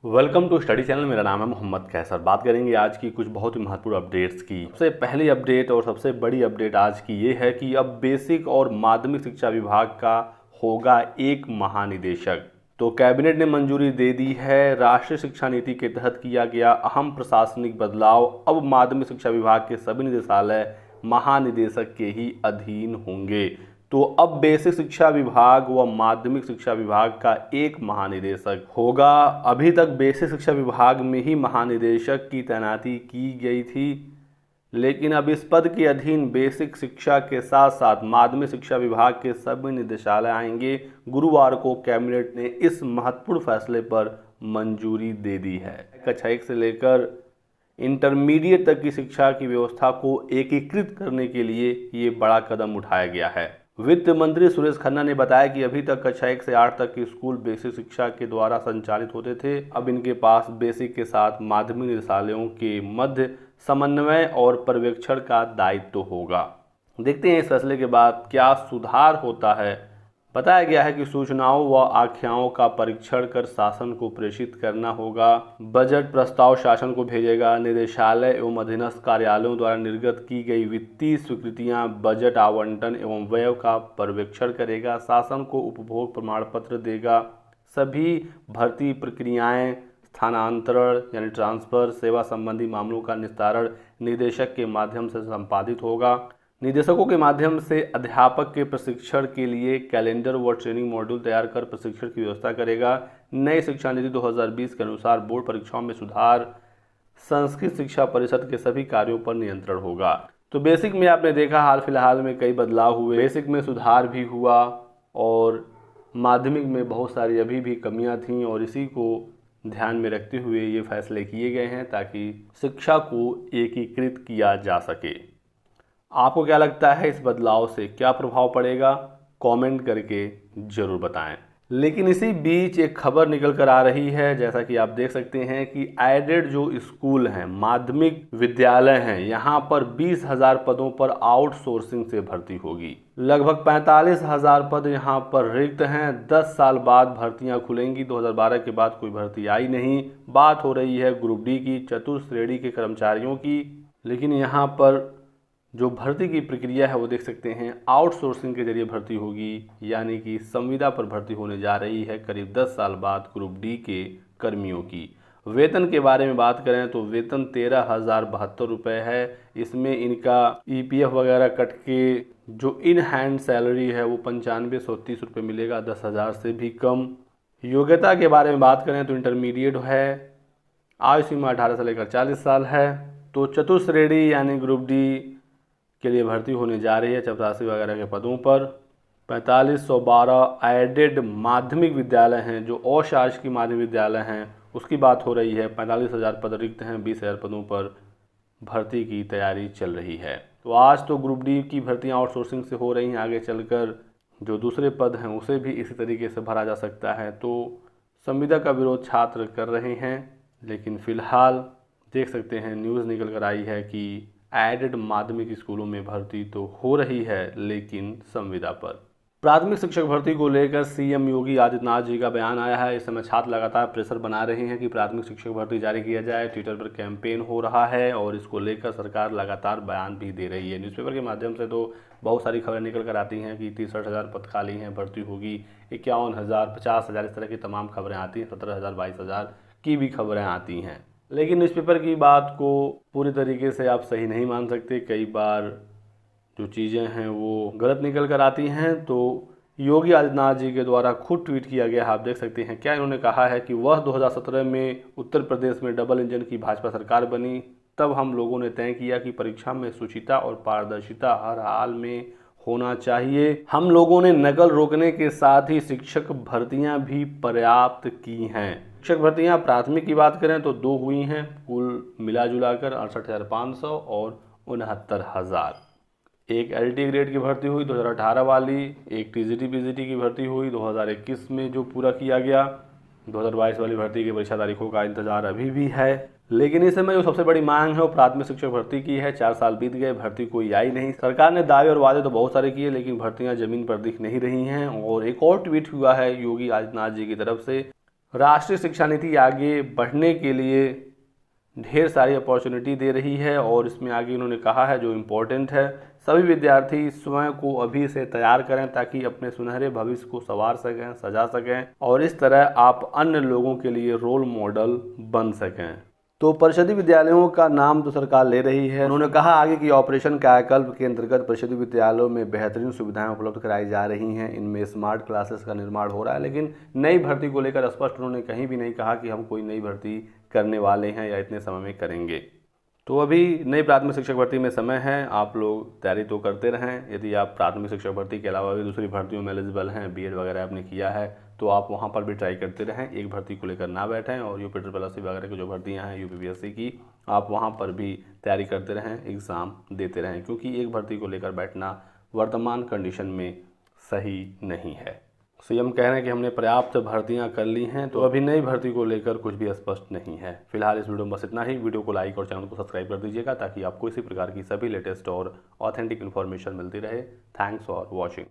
Welcome to study channel. मेरा नाम है मोहम्मद कैसर। बात करेंगे आज की कुछ बहुत ही महत्वपूर्ण अपडेट्स की। सबसे पहली अपडेट और सबसे बड़ी अपडेट आज की ये है कि अब बेसिक और माध्यमिक शिक्षा विभाग का होगा एक महानिदेशक। तो कैबिनेट ने मंजूरी दे दी है। राष्ट्रीय शिक्षा नीति के तहत किया गया अहम प्रशासनिक बदलाव। अब माध्यमिक शिक्षा विभाग के सभी निदेशालय महानिदेशक के ही अधीन होंगे। तो अब बेसिक शिक्षा विभाग व माध्यमिक शिक्षा विभाग का एक महानिदेशक होगा। अभी तक बेसिक शिक्षा विभाग में ही महानिदेशक की तैनाती की गई थी, लेकिन अब इस पद के अधीन बेसिक शिक्षा के साथ साथ माध्यमिक शिक्षा विभाग के सभी निदेशालय आएंगे। गुरुवार को कैबिनेट ने इस महत्वपूर्ण फैसले पर मंजूरी दे दी है। कक्षा 1 से लेकर इंटरमीडिएट तक की शिक्षा की व्यवस्था को एकीकृत करने के लिए ये बड़ा कदम उठाया गया है। वित्त मंत्री सुरेश खन्ना ने बताया कि अभी तक कक्षा 1 से 8 तक के स्कूल बेसिक शिक्षा के द्वारा संचालित होते थे। अब इनके पास बेसिक के साथ माध्यमिक निदेशालयों के मध्य समन्वय और पर्यवेक्षण का दायित्व होगा। देखते हैं इस फैसले के बाद क्या सुधार होता है। बताया गया है कि सूचनाओं व आख्याओं का परीक्षण कर शासन को प्रेषित करना होगा। बजट प्रस्ताव शासन को भेजेगा। निदेशालय एवं अधीनस्थ कार्यालयों द्वारा निर्गत की गई वित्तीय स्वीकृतियां, बजट आवंटन एवं व्यय का पर्यवेक्षण करेगा। शासन को उपभोग प्रमाण पत्र देगा। सभी भर्ती प्रक्रियाएं, स्थानांतरण यानी ट्रांसफर, सेवा संबंधी मामलों का निस्तारण निदेशक के माध्यम से संपादित होगा। निदेशकों के माध्यम से अध्यापक के प्रशिक्षण के लिए कैलेंडर व ट्रेनिंग मॉड्यूल तैयार कर प्रशिक्षण की व्यवस्था करेगा। नई शिक्षा नीति 2020 के अनुसार बोर्ड परीक्षाओं में सुधार, संस्कृत शिक्षा परिषद के सभी कार्यों पर नियंत्रण होगा। तो बेसिक में आपने देखा हाल फिलहाल में कई बदलाव हुए। बेसिक में सुधार भी हुआ और माध्यमिक में बहुत सारी अभी भी कमियां थीं और इसी को ध्यान में रखते हुए ये फैसले किए गए हैं ताकि शिक्षा को एकीकृत किया जा सके। आपको क्या लगता है इस बदलाव से क्या प्रभाव पड़ेगा? कमेंट करके ज़रूर बताएं। लेकिन इसी बीच एक खबर निकल कर आ रही है, जैसा कि आप देख सकते हैं कि एडेड जो स्कूल हैं, माध्यमिक विद्यालय हैं, यहाँ पर 20,000 पदों पर आउटसोर्सिंग से भर्ती होगी। लगभग 45,000 पद यहाँ पर रिक्त हैं। 10 साल बाद भर्तियाँ खुलेंगी। 2012 के बाद कोई भर्ती आई नहीं। बात हो रही है ग्रुप डी की, चतुर्थ श्रेणी के कर्मचारियों की। लेकिन यहाँ पर जो भर्ती की प्रक्रिया है वो देख सकते हैं आउटसोर्सिंग के जरिए भर्ती होगी, यानी कि संविदा पर भर्ती होने जा रही है करीब 10 साल बाद ग्रुप डी के कर्मियों की। वेतन के बारे में बात करें तो वेतन 13,072 रुपये है। इसमें इनका ईपीएफ वगैरह कट के जो इन हैंड सैलरी है वो 9530 रुपये मिलेगा, 10,000 से भी कम। योग्यता के बारे में बात करें तो इंटरमीडिएट है। आयु सीमा 18 से लेकर 40 साल है। तो चतुर्थ श्रेणी यानी ग्रुप डी के लिए भर्ती होने जा रही है चपरासी वगैरह के पदों पर। 4512 एडेड माध्यमिक विद्यालय हैं, जो अशासकीय माध्यमिक विद्यालय हैं उसकी बात हो रही है। 45,000 पद रिक्त हैं। 20,000 पदों पर भर्ती की तैयारी चल रही है। तो आज तो ग्रुप डी की भर्तियां आउटसोर्सिंग से हो रही हैं, आगे चलकर जो दूसरे पद हैं उसे भी इसी तरीके से भरा जा सकता है। तो संविदा का विरोध छात्र कर रहे हैं, लेकिन फिलहाल देख सकते हैं न्यूज़ निकल कर आई है कि एडेड माध्यमिक स्कूलों में भर्ती तो हो रही है, लेकिन संविदा पर। प्राथमिक शिक्षक भर्ती को लेकर सीएम योगी आदित्यनाथ जी का बयान आया है। इस समय छात्र लगातार प्रेशर बना रहे हैं कि प्राथमिक शिक्षक भर्ती जारी किया जाए। ट्विटर पर कैंपेन हो रहा है और इसको लेकर सरकार लगातार बयान भी दे रही है। न्यूज़पेपर के माध्यम से तो बहुत सारी खबरें निकल कर आती हैं कि 63,000 पद खाली हैं, भर्ती होगी 51,000, 50,000, इस तरह की तमाम खबरें आती हैं। 17,000, 22,000 की भी खबरें आती हैं। लेकिन न्यूज़पेपर की बात को पूरी तरीके से आप सही नहीं मान सकते। कई बार जो चीज़ें हैं वो गलत निकल कर आती हैं। तो योगी आदित्यनाथ जी के द्वारा खुद ट्वीट किया गया, आप देख सकते हैं क्या इन्होंने कहा है कि वह 2017 में उत्तर प्रदेश में डबल इंजन की भाजपा सरकार बनी, तब हम लोगों ने तय किया कि परीक्षा में शुचिता और पारदर्शिता हर हाल में होना चाहिए। हम लोगों ने नकल रोकने के साथ ही शिक्षक भर्तियां भी पर्याप्त की हैं। शिक्षक भर्तियां प्राथमिक की बात करें तो 2 हुई हैं, कुल मिला जुलाकर 68,500 और 69,000। एक एलटी ग्रेड की भर्ती हुई 2018 वाली, एक टीजीटी पीजीटी की भर्ती हुई 2021 में जो पूरा किया गया। 2022 वाली भर्ती की परीक्षा तारीखों का इंतजार अभी भी है। लेकिन इस समय जो सबसे बड़ी मांग है वो प्राथमिक शिक्षक भर्ती की है। 4 साल बीत गए, भर्ती कोई आई नहीं। सरकार ने दावे और वादे तो बहुत सारे किए, लेकिन भर्तियां जमीन पर दिख नहीं रही हैं। और एक और ट्वीट हुआ है योगी आदित्यनाथ जी की तरफ से, राष्ट्रीय शिक्षा नीति आगे बढ़ने के लिए ढेर सारी अपॉर्चुनिटी दे रही है और इसमें आगे उन्होंने कहा है जो इम्पोर्टेंट है, सभी विद्यार्थी स्वयं को अभी से तैयार करें ताकि अपने सुनहरे भविष्य को संवार सकें, सजा सकें और इस तरह आप अन्य लोगों के लिए रोल मॉडल बन सकें। तो परिषदीय विद्यालयों का नाम तो सरकार ले रही है। उन्होंने कहा आगे कि ऑपरेशन कायाकल्प के अंतर्गत परिषदीय विद्यालयों में बेहतरीन सुविधाएं उपलब्ध कराई जा रही हैं। इनमें स्मार्ट क्लासेस का निर्माण हो रहा है, लेकिन नई भर्ती को लेकर स्पष्ट उन्होंने कहीं भी नहीं कहा कि हम कोई नई भर्ती करने वाले हैं या इतने समय में करेंगे। तो अभी नई प्राथमिक शिक्षक भर्ती में समय है, आप लोग तैयारी तो करते रहें। यदि आप प्राथमिक शिक्षक भर्ती के अलावा भी दूसरी भर्तियों में एलिजिबल हैं, बीएड वगैरह आपने किया है, तो आप वहां पर भी ट्राई करते रहें। एक भर्ती को लेकर ना बैठें और यूपीएससी वगैरह की जो भर्तियां हैं यूपीपीएससी की, आप वहां पर भी तैयारी करते रहें, एग्ज़ाम देते रहें, क्योंकि एक भर्ती को लेकर बैठना वर्तमान कंडीशन में सही नहीं है। सीएम कह रहे हैं कि हमने पर्याप्त भर्तियां कर ली हैं, तो अभी नई भर्ती को लेकर कुछ भी स्पष्ट नहीं है। फिलहाल इस वीडियो में बस इतना ही। वीडियो को लाइक और चैनल को सब्सक्राइब कर दीजिएगा ताकि आपको इसी प्रकार की सभी लेटेस्ट और ऑथेंटिक इन्फॉर्मेशन मिलती रहे। Thanks for watching.